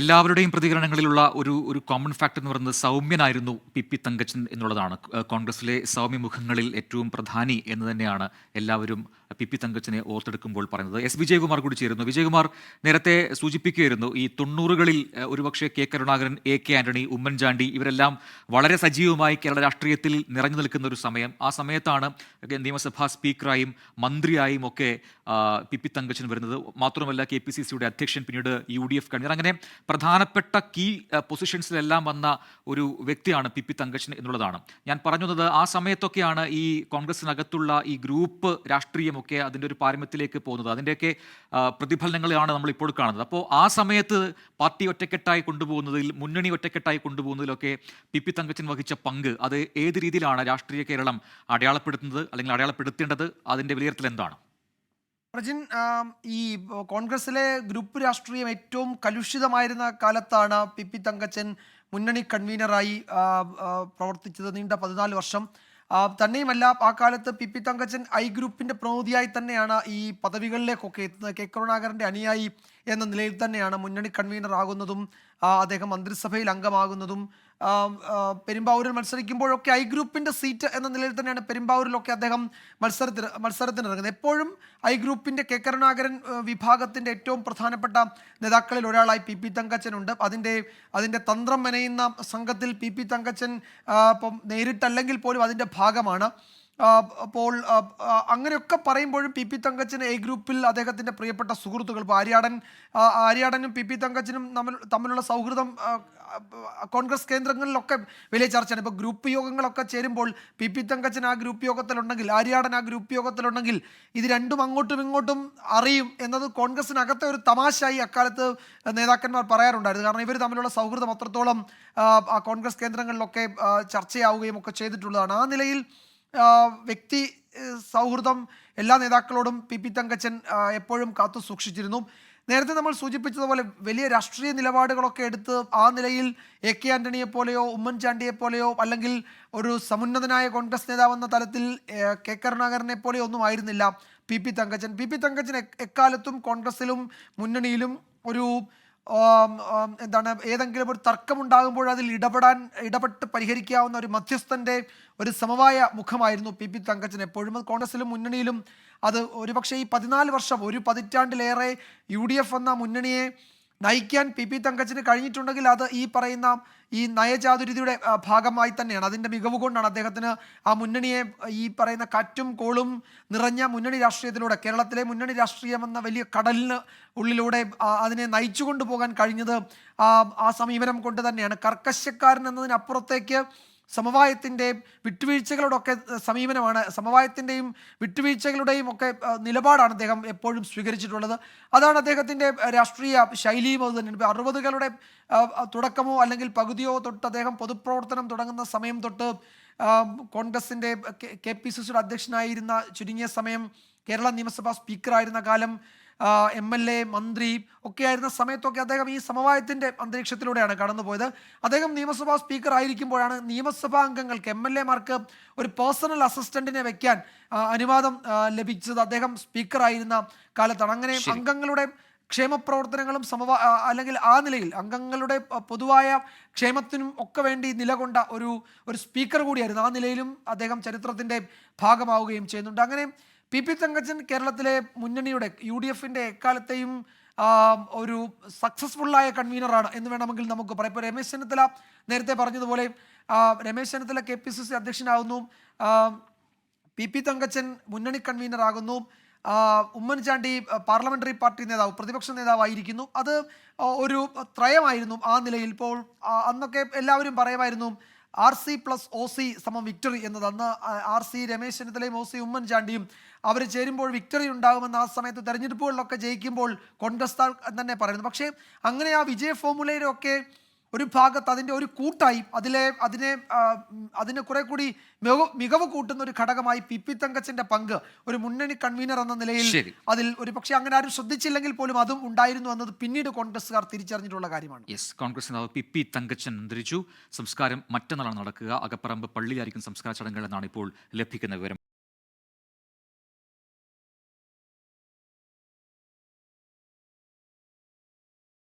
എല്ലാവരുടെയും പ്രതികരണങ്ങളിലുള്ള ഒരു common factor എന്ന് പറയുന്നത് സൗമ്യനായിരുന്നു പി തങ്കച്ചൻ എന്നുള്ളതാണ്. കോൺഗ്രസിലെ സൗമ്യമുഖങ്ങളിൽ ഏറ്റവും പ്രധാനി എന്ന് തന്നെയാണ് എല്ലാവരും പി തങ്കച്ചനെ ഓർത്തെടുക്കുമ്പോൾ പറയുന്നത്. എസ് വിജയകുമാർ കൂടി ചേരുന്നു. വിജയകുമാർ നേരത്തെ സൂചിപ്പിക്കുകയായിരുന്നു, ഈ 90കളിൽ ഒരുപക്ഷെ കെ കരുണാകരൻ, കെ ആന്റണി, ഉമ്മൻചാണ്ടി ഇവരെല്ലാം വളരെ സജീവമായി കേരള രാഷ്ട്രീയത്തിൽ നിറഞ്ഞു നിൽക്കുന്ന ഒരു സമയം. ആ സമയത്താണ് നിയമസഭാ സ്പീക്കറായും മന്ത്രിയായും ഒക്കെ പി തങ്കച്ചൻ വരുന്നത്. മാത്രമല്ല KPCCയുടെ അധ്യക്ഷൻ, പിന്നീട് UDF കൺവീനർ, അങ്ങനെ പ്രധാനപ്പെട്ട കീ പൊസിഷൻസിലെല്ലാം വന്ന ഒരു വ്യക്തിയാണ് പി തങ്കച്ചൻ എന്നുള്ളതാണ് ഞാൻ പറഞ്ഞത്. ആ സമയത്തൊക്കെയാണ് ഈ കോൺഗ്രസിനകത്തുള്ള ഈ ഗ്രൂപ്പ് രാഷ്ട്രീയമൊക്കെ അതിൻ്റെ ഒരു പാരമ്യത്തിലേക്ക് പോകുന്നത്. അതിൻ്റെയൊക്കെ പ്രതിഫലനങ്ങളാണ് നമ്മൾ ഇപ്പോൾ കാണുന്നത്. അപ്പോൾ ആ സമയത്ത് പാർട്ടി ഒറ്റക്കെട്ടായി കൊണ്ടുപോകുന്നതിൽ, മുന്നണി ഒറ്റക്കെട്ടായി കൊണ്ടുപോകുന്നതിലൊക്കെ പി തങ്കച്ചൻ വഹിച്ച പങ്ക്, അത് ഏത് രീതിയിലാണ് രാഷ്ട്രീയ കേരളം അടയാളപ്പെടുത്തുന്നത് അല്ലെങ്കിൽ അടയാളപ്പെടുത്തേണ്ടത്? അതിൻ്റെ വിലയിരുത്തൽ എന്താണ്? പ്രജിൻ, ഈ കോൺഗ്രസിലെ ഗ്രൂപ്പ് രാഷ്ട്രീയം ഏറ്റവും കലുഷിതമായിരുന്ന കാലത്താണ് പി തങ്കച്ചൻ മുന്നണി കൺവീനറായി പ്രവർത്തിച്ചത്. നീണ്ട 14 വർഷം. തന്നെയുമല്ല, ആ കാലത്ത് പി തങ്കച്ചൻ ഗ്രൂപ്പിൻ്റെ പ്രതിനിധിയായി തന്നെയാണ് ഈ പദവികളിലേക്കൊക്കെ എത്തുന്നത്. കെ കരുണാകരൻ്റെ അനുയായി എന്ന നിലയിൽ തന്നെയാണ് മുന്നണി കൺവീനർ ആകുന്നതും അദ്ദേഹം മന്ത്രിസഭയിൽ അംഗമാകുന്നതും. പെരുമ്പാവൂരിൽ മത്സരിക്കുമ്പോഴൊക്കെ ഗ്രൂപ്പിൻ്റെ സീറ്റ് എന്ന നിലയിൽ തന്നെയാണ് പെരുമ്പാവൂരിലൊക്കെ അദ്ദേഹം മത്സരത്തിനിറങ്ങുന്നത്. എപ്പോഴും ഗ്രൂപ്പിൻ്റെ കെ കരുണാകരൻ വിഭാഗത്തിൻ്റെ ഏറ്റവും പ്രധാനപ്പെട്ട നേതാക്കളിൽ ഒരാളായി പി തങ്കച്ചനുണ്ട്. അതിൻ്റെ തന്ത്രം മെനയുന്ന സംഘത്തിൽ പി തങ്കച്ചൻ ഇപ്പം നേരിട്ടല്ലെങ്കിൽ പോലും അതിൻ്റെ ഭാഗമാണ്. അപ്പോൾ അങ്ങനെയൊക്കെ പറയുമ്പോഴും പി തങ്കച്ചൻ ഗ്രൂപ്പിൽ അദ്ദേഹത്തിൻ്റെ പ്രിയപ്പെട്ട സുഹൃത്തുക്കൾ, ഇപ്പോൾ ആര്യാടനും പി തങ്കച്ചനും തമ്മിലുള്ള സൗഹൃദം കോൺഗ്രസ് കേന്ദ്രങ്ങളിലൊക്കെ വലിയ ചർച്ചയാണ്. ഇപ്പോൾ ഗ്രൂപ്പ് യോഗങ്ങളൊക്കെ ചേരുമ്പോൾ പി തങ്കച്ചൻ ആ ഗ്രൂപ്പ് യോഗത്തിലുണ്ടെങ്കിൽ, ആര്യാടൻ ആ ഗ്രൂപ്പ് യോഗത്തിലുണ്ടെങ്കിൽ, ഇത് രണ്ടും അങ്ങോട്ടും ഇങ്ങോട്ടും അറിയും എന്നത് കോൺഗ്രസിനകത്തെ ഒരു തമാശയായി അക്കാലത്ത് നേതാക്കന്മാർ പറയാറുണ്ടായിരുന്നു. കാരണം ഇവർ തമ്മിലുള്ള സൗഹൃദം അത്രത്തോളം ആ കോൺഗ്രസ് കേന്ദ്രങ്ങളിലൊക്കെ ചർച്ചയാവുകയും ഒക്കെ ചെയ്തിട്ടുള്ളതാണ്. ആ നിലയിൽ വ്യക്തി സൗഹൃദം എല്ലാ നേതാക്കളോടും പി തങ്കച്ചൻ എപ്പോഴും കാത്തു സൂക്ഷിച്ചിരുന്നു. നേരത്തെ നമ്മൾ സൂചിപ്പിച്ചതുപോലെ വലിയ രാഷ്ട്രീയ നിലപാടുകളൊക്കെ എടുത്ത് ആ നിലയിൽ കെ ആന്റണിയെ പോലെയോ ഉമ്മൻചാണ്ടിയെ പോലെയോ അല്ലെങ്കിൽ ഒരു സമുന്നതനായ കോൺഗ്രസ് നേതാവെന്ന തലത്തിൽ കെ കരുണാകരനെ പോലെയോ ഒന്നും ആയിരുന്നില്ല പി തങ്കച്ചൻ. പി തങ്കച്ചൻ എക്കാലത്തും കോൺഗ്രസിലും മുന്നണിയിലും ഒരു ഏതെങ്കിലും ഒരു തർക്കമുണ്ടാകുമ്പോൾ അതിൽ ഇടപെട്ട് പരിഹരിക്കാവുന്ന ഒരു മധ്യസ്ഥൻ്റെ ഒരു സമവായ മുഖമായിരുന്നു പി തങ്കച്ചൻ എപ്പോഴും. കോൺഗ്രസിലും മുന്നണിയിലും അത് ഒരുപക്ഷെ ഈ 14 വർഷം, ഒരു പതിറ്റാണ്ടിലേറെ UDF എന്ന മുന്നണിയെ നയിക്കാൻ പി തങ്കച്ചന് കഴിഞ്ഞിട്ടുണ്ടെങ്കിൽ അത് ഈ പറയുന്ന ഈ നയചാതുര്യതയുടെ ഭാഗമായി തന്നെയാണ്. അതിൻ്റെ മികവ് കൊണ്ടാണ് അദ്ദേഹത്തിന് ആ മുന്നണിയെ ഈ പറയുന്ന കാറ്റും കോളും നിറഞ്ഞ മുന്നണി രാഷ്ട്രീയത്തിലൂടെ, കേരളത്തിലെ മുന്നണി രാഷ്ട്രീയം എന്ന വലിയ കടലിന് ഉള്ളിലൂടെ അതിനെ നയിച്ചു കൊണ്ടുപോകാൻ കഴിഞ്ഞത് ആ സമീപനം കൊണ്ട് തന്നെയാണ്. കർക്കശക്കാരൻ എന്നതിനപ്പുറത്തേക്ക് സമവായത്തിൻ്റെ വിട്ടുവീഴ്ചകളോടൊക്കെ സമീപനമാണ്, സമവായത്തിൻ്റെയും വിട്ടുവീഴ്ചകളുടെയും ഒക്കെ നിലപാടാണ് അദ്ദേഹം എപ്പോഴും സ്വീകരിച്ചിട്ടുള്ളത്. അതാണ് അദ്ദേഹത്തിൻ്റെ രാഷ്ട്രീയ ശൈലിയും അത് തന്നെ. 60കളുടെ തുടക്കമോ അല്ലെങ്കിൽ പകുതിയോ തൊട്ട് അദ്ദേഹം പൊതുപ്രവർത്തനം തുടങ്ങുന്ന സമയം തൊട്ട് കോൺഗ്രസിൻ്റെ KPCCയുടെ അധ്യക്ഷനായിരുന്ന ചുരുങ്ങിയ സമയം, കേരള നിയമസഭാ സ്പീക്കറായിരുന്ന കാലം, MLA, മന്ത്രി ഒക്കെ ആയിരുന്ന സമയത്തൊക്കെ അദ്ദേഹം ഈ സമവായത്തിൻ്റെ അന്തരീക്ഷത്തിലൂടെയാണ് കടന്നുപോയത്. അദ്ദേഹം നിയമസഭാ സ്പീക്കർ ആയിരിക്കുമ്പോഴാണ് നിയമസഭാ അംഗങ്ങൾക്ക്, MLA-മാർക്ക് ഒരു പേഴ്സണൽ അസിസ്റ്റന്റിനെ വെക്കാൻ അനുവാദം ലഭിച്ചത് അദ്ദേഹം സ്പീക്കറായിരുന്ന കാലത്താണ്. അങ്ങനെ അംഗങ്ങളുടെ ക്ഷേമപ്രവർത്തനങ്ങളും അല്ലെങ്കിൽ ആ നിലയിൽ അംഗങ്ങളുടെ പൊതുവായ ക്ഷേമത്തിനും ഒക്കെ വേണ്ടി നിലകൊണ്ട ഒരു സ്പീക്കർ കൂടിയായിരുന്നു. ആ നിലയിലും അദ്ദേഹം ചരിത്രത്തിൻ്റെ ഭാഗമാവുകയും ചെയ്യുന്നുണ്ട്. അങ്ങനെ പി തങ്കച്ചൻ കേരളത്തിലെ മുന്നണിയുടെ UDF-ൻ്റെ എക്കാലത്തെയും ഒരു സക്സസ്ഫുള്ളായ കൺവീനറാണ് എന്ന് വേണമെങ്കിൽ നമുക്ക് പറയാം. ഇപ്പോൾ രമേശ് ചെന്നിത്തല നേരത്തെ പറഞ്ഞതുപോലെ രമേശ് ചെന്നിത്തല KPCC അധ്യക്ഷനാകുന്നു, പി തങ്കച്ചൻ മുന്നണി കൺവീനറാകുന്നു, ഉമ്മൻചാണ്ടി പാർലമെൻ്ററി പാർട്ടി നേതാവ്, പ്രതിപക്ഷ നേതാവായിരിക്കുന്നു. അത് ഒരു ത്രയമായിരുന്നു ആ നിലയിൽ. ഇപ്പോൾ അന്നൊക്കെ എല്ലാവരും പറയുമായിരുന്നു RC + OC = വിക്ടറി എന്നത്. അന്ന് RC രമേശ് ചെന്നിത്തലയും OC ഉമ്മൻചാണ്ടിയും അവർ ചേരുമ്പോൾ വിക്ടറി ഉണ്ടാകുമെന്ന് ആ സമയത്ത് തെരഞ്ഞെടുപ്പുകളിലൊക്കെ ജയിക്കുമ്പോൾ കോൺഗ്രസ് തന്നെ പറയുന്നു. പക്ഷേ അങ്ങനെ ആ വിജയ ഫോർമുലയിലൊക്കെ ഒരു ഭാഗത്ത് അതിൻ്റെ ഒരു കൂട്ടായി അതിനെ കുറെ കൂടി മികവ് കൂട്ടുന്ന ഒരു ഘടകമായി പി തങ്കച്ചൻ്റെ പങ്ക് ഒരു മുന്നണി കൺവീനർ എന്ന നിലയിൽ അതിൽ ഒരു പക്ഷേ അങ്ങനെ ആരും ശ്രദ്ധിച്ചില്ലെങ്കിൽ പോലും അതും ഉണ്ടായിരുന്നു എന്നത് പിന്നീട് കോൺഗ്രസ്സുകാർ തിരിച്ചറിഞ്ഞിട്ടുള്ള കാര്യമാണ്. കോൺഗ്രസ് നേതാവ് പി തങ്കച്ചൻ അന്തരിച്ചു. സംസ്കാരം മറ്റന്നാളാണ് നടക്കുക. അകപ്പറമ്പ് പള്ളിയിലായിരിക്കും സംസ്കാര ചടങ്ങുകൾ എന്നാണ് ഇപ്പോൾ ലഭിക്കുന്ന വിവരം.